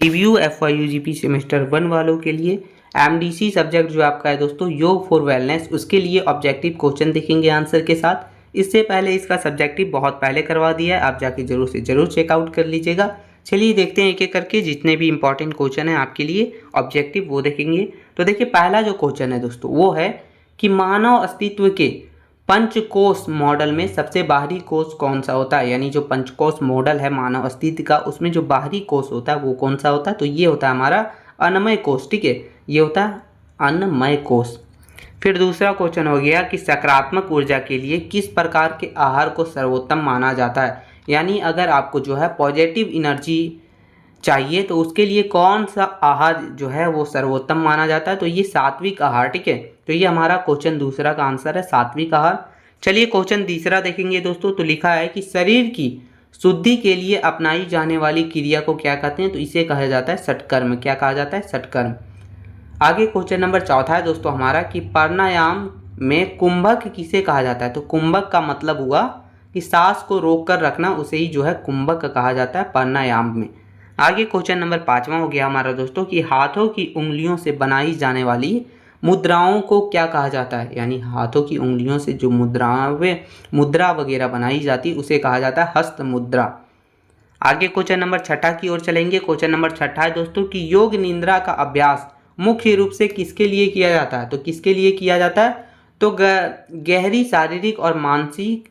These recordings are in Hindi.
रिव्यू FYUGP सेमेस्टर 1 वालों के लिए MDC सब्जेक्ट जो आपका है दोस्तों योग फॉर वेलनेस, उसके लिए ऑब्जेक्टिव क्वेश्चन देखेंगे आंसर के साथ। इससे पहले इसका सब्जेक्टिव बहुत पहले करवा दिया है, आप जाके जरूर से जरूर चेकआउट कर लीजिएगा। चलिए देखते हैं एक एक करके जितने भी इंपॉर्टेंट क्वेश्चन है आपके लिए ऑब्जेक्टिव वो देखेंगे। तो देखिए पहला जो क्वेश्चन है दोस्तों वो है कि मानव अस्तित्व के पंचकोश मॉडल में सबसे बाहरी कोश कौन सा होता है। यानी जो पंचकोश मॉडल है मानव अस्तित्व का, उसमें जो बाहरी कोश होता है वो कौन सा होता है, तो ये होता है हमारा अन्नमय कोश। ठीक है, ये होता है अन्नमय कोश। फिर दूसरा क्वेश्चन हो गया कि सकारात्मक ऊर्जा के लिए किस प्रकार के आहार को सर्वोत्तम माना जाता है। यानी अगर आपको जो है पॉजिटिव एनर्जी चाहिए तो उसके लिए कौन सा आहार जो है वो सर्वोत्तम माना जाता है, तो ये सात्विक आहार। ठीक है, तो ये हमारा क्वेश्चन दूसरा का आंसर है, सात्विक आहार। चलिए क्वेश्चन तीसरा देखेंगे दोस्तों। तो लिखा है कि शरीर की शुद्धि के लिए अपनाई जाने वाली क्रिया को क्या कहते हैं, तो इसे कहा जाता है षटकर्म। क्या कहा जाता है, षटकर्म। आगे क्वेश्चन नंबर चौथा है दोस्तों हमारा कि प्राणायाम में कुंभक किसे कहा जाता है। तो कुंभक का मतलब हुआ कि सांस को रोक कर रखना, उसे ही जो है कुंभक कहा जाता है प्राणायाम में। आगे क्वेश्चन नंबर पाँचवा हो गया हमारा दोस्तों कि हाथों की उंगलियों से बनाई जाने वाली मुद्राओं को क्या कहा जाता है। यानी हाथों की उंगलियों से जो मुद्रा वगैरह बनाई जाती है उसे कहा जाता है हस्त मुद्रा। आगे क्वेश्चन नंबर छठा की ओर चलेंगे। क्वेश्चन नंबर छठा है दोस्तों कि योग निद्रा का अभ्यास मुख्य रूप से किसके लिए किया जाता है। तो किसके लिए किया जाता है, तो गहरी शारीरिक और मानसिक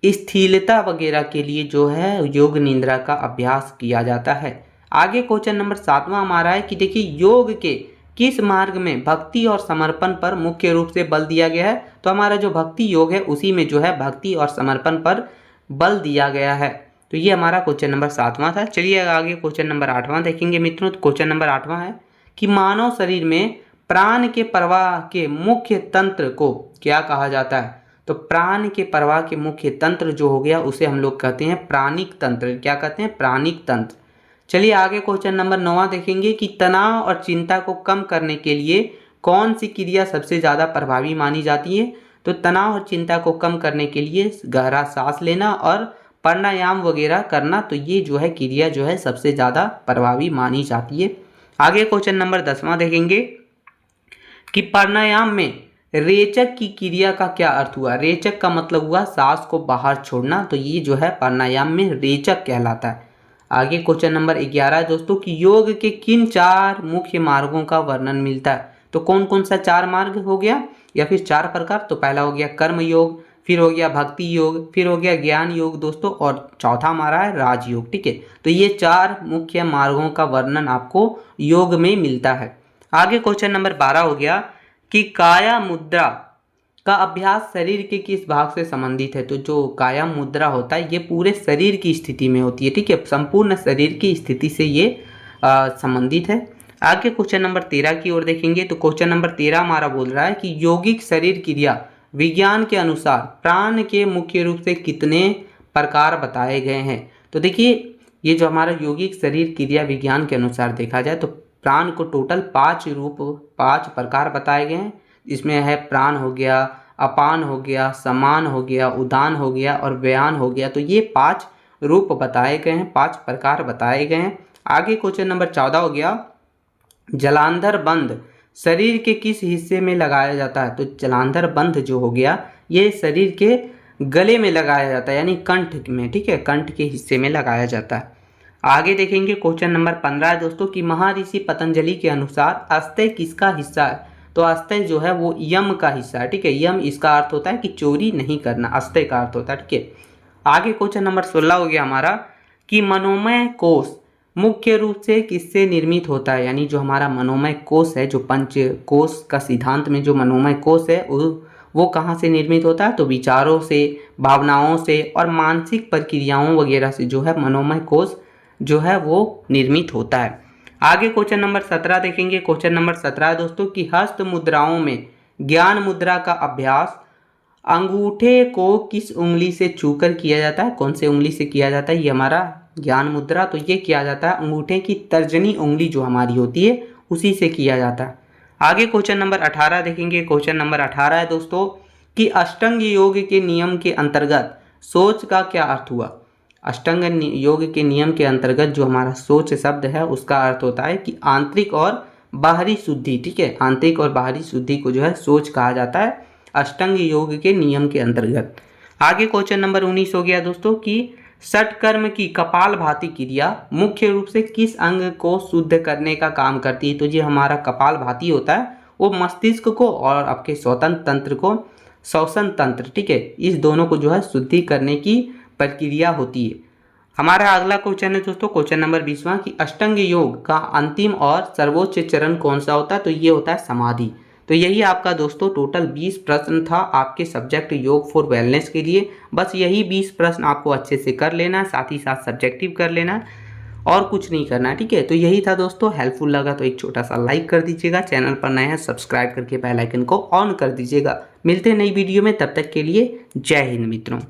स्थिरता वगैरह के लिए जो है योग निद्रा का अभ्यास किया जाता है। आगे क्वेश्चन नंबर सातवां हमारा है कि देखिए योग के किस मार्ग में भक्ति और समर्पण पर मुख्य रूप से बल दिया गया है। तो हमारा जो भक्ति योग है उसी में जो है भक्ति और समर्पण पर बल दिया गया है। तो ये हमारा क्वेश्चन नंबर सातवां था। चलिए आगे क्वेश्चन नंबर आठवां देखेंगे मित्रों। तो क्वेश्चन नंबर आठवां है कि मानव शरीर में प्राण के प्रवाह के मुख्य तंत्र को क्या कहा जाता है। तो प्राण के प्रवाह के मुख्य तंत्र जो हो गया उसे हम लोग कहते हैं प्राणिक तंत्र। क्या कहते हैं, प्राणिक तंत्र। चलिए आगे क्वेश्चन नंबर 9 देखेंगे कि तनाव और चिंता को कम करने के लिए कौन सी क्रिया सबसे ज़्यादा प्रभावी मानी जाती है। तो तनाव और चिंता को कम करने के लिए गहरा सांस लेना और प्राणायाम वगैरह करना, तो ये जो है क्रिया जो है सबसे ज़्यादा प्रभावी मानी जाती है। आगे क्वेश्चन नंबर 10वां देखेंगे कि प्राणायाम में रेचक की क्रिया का क्या अर्थ हुआ। रेचक का मतलब हुआ सांस को बाहर छोड़ना, तो ये जो है प्राणायाम में रेचक कहलाता है। आगे क्वेश्चन नंबर 11 है दोस्तों कि योग के किन 4 मुख्य मार्गों का वर्णन मिलता है। तो कौन कौन सा 4 मार्ग हो गया या फिर 4 प्रकार। तो पहला हो गया कर्म योग, फिर हो गया भक्ति योग, फिर हो गया ज्ञान योग दोस्तों, और चौथा हमारा है राजयोग। ठीक है, तो ये 4 मुख्य मार्गों का वर्णन आपको योग में मिलता है। आगे क्वेश्चन नंबर 12 हो गया कि काया मुद्रा का अभ्यास शरीर के किस भाग से संबंधित है। तो जो काया मुद्रा होता है ये पूरे शरीर की स्थिति में होती है। ठीक है, संपूर्ण शरीर की स्थिति से ये संबंधित है। आगे क्वेश्चन नंबर 13 की ओर देखेंगे। तो क्वेश्चन नंबर 13 हमारा बोल रहा है कि यौगिक शरीर क्रिया विज्ञान के अनुसार प्राण के मुख्य रूप से कितने प्रकार बताए गए हैं। तो देखिए ये जो हमारा यौगिक शरीर क्रिया विज्ञान के अनुसार देखा जाए तो प्राण को टोटल 5 प्रकार बताए गए हैं। इसमें है प्राण हो गया, अपान हो गया, समान हो गया, उदान हो गया और व्यान हो गया। तो ये 5 रूप बताए गए हैं, 5 प्रकार बताए गए हैं। आगे क्वेश्चन नंबर 14 हो गया जलांधर बंध शरीर के किस हिस्से में लगाया जाता है। तो जलांधर बंध जो हो गया ये शरीर के गले में लगाया जाता है, यानी कंठ में। ठीक है, कंठ के हिस्से में लगाया जाता है। आगे देखेंगे क्वेश्चन नंबर 15 है दोस्तों कि महर्षि पतंजलि के अनुसार अस्तय किसका हिस्सा है। तो अस्तय जो है वो यम का हिस्सा है। ठीक है, यम इसका अर्थ होता है कि चोरी नहीं करना, अस्तय का अर्थ होता है। ठीक है, आगे क्वेश्चन नंबर 16 हो गया हमारा कि मनोमय कोश मुख्य रूप से किससे निर्मित होता है। यानी जो हमारा मनोमय कोश है, जो पंच कोश का सिद्धांत में जो मनोमय कोश है वो कहाँ से निर्मित होता है। तो विचारों से, भावनाओं से और मानसिक प्रक्रियाओं वगैरह से जो है मनोमय कोश जो है वो निर्मित होता है। आगे क्वेश्चन नंबर 17 देखेंगे। क्वेश्चन नंबर 17 है दोस्तों कि हस्त मुद्राओं में ज्ञान मुद्रा का अभ्यास अंगूठे को किस उंगली से छूकर किया जाता है। कौन से उंगली से किया जाता है ये हमारा ज्ञान मुद्रा, तो ये किया जाता है अंगूठे की तर्जनी उंगली जो हमारी होती है उसी से किया जाता है। आगे क्वेश्चन नंबर 18 देखेंगे। क्वेश्चन नंबर 18 है दोस्तों कि अष्टांग योग के नियम के अंतर्गत सोच का क्या अर्थ हुआ। अष्टांग योग के नियम के अंतर्गत जो हमारा सोच शब्द है उसका अर्थ होता है कि आंतरिक और बाहरी शुद्धि। ठीक है, आंतरिक और बाहरी शुद्धि को जो है सोच कहा जाता है अष्टांग योग के नियम के अंतर्गत। आगे क्वेश्चन नंबर 19 हो गया दोस्तों कि षटकर्म की कपालभाति क्रिया मुख्य रूप से किस अंग को शुद्ध करने का काम करती है। तो ये हमारा कपालभाति होता है वो मस्तिष्क को और आपके श्वसन तंत्र को, श्वसन तंत्र, ठीक है, इस दोनों को जो है शुद्धि करने की प्रक्रिया होती है। हमारा अगला क्वेश्चन है दोस्तों क्वेश्चन नंबर 20वां कि अष्टांग योग का अंतिम और सर्वोच्च चरण कौन सा होता है। तो ये होता है समाधि। तो यही आपका दोस्तों टोटल 20 प्रश्न था आपके सब्जेक्ट योग फॉर वेलनेस के लिए। बस यही 20 प्रश्न आपको अच्छे से कर लेना है, साथ ही साथ सब्जेक्टिव कर लेना है और कुछ नहीं करना है। ठीक है, तो यही था दोस्तों। हेल्पफुल लगा तो एक छोटा सा लाइक कर दीजिएगा, चैनल पर नए हैं सब्सक्राइब करके बेल आइकन को ऑन कर दीजिएगा। मिलते हैं नई वीडियो में, तब तक के लिए जय हिंद मित्रों।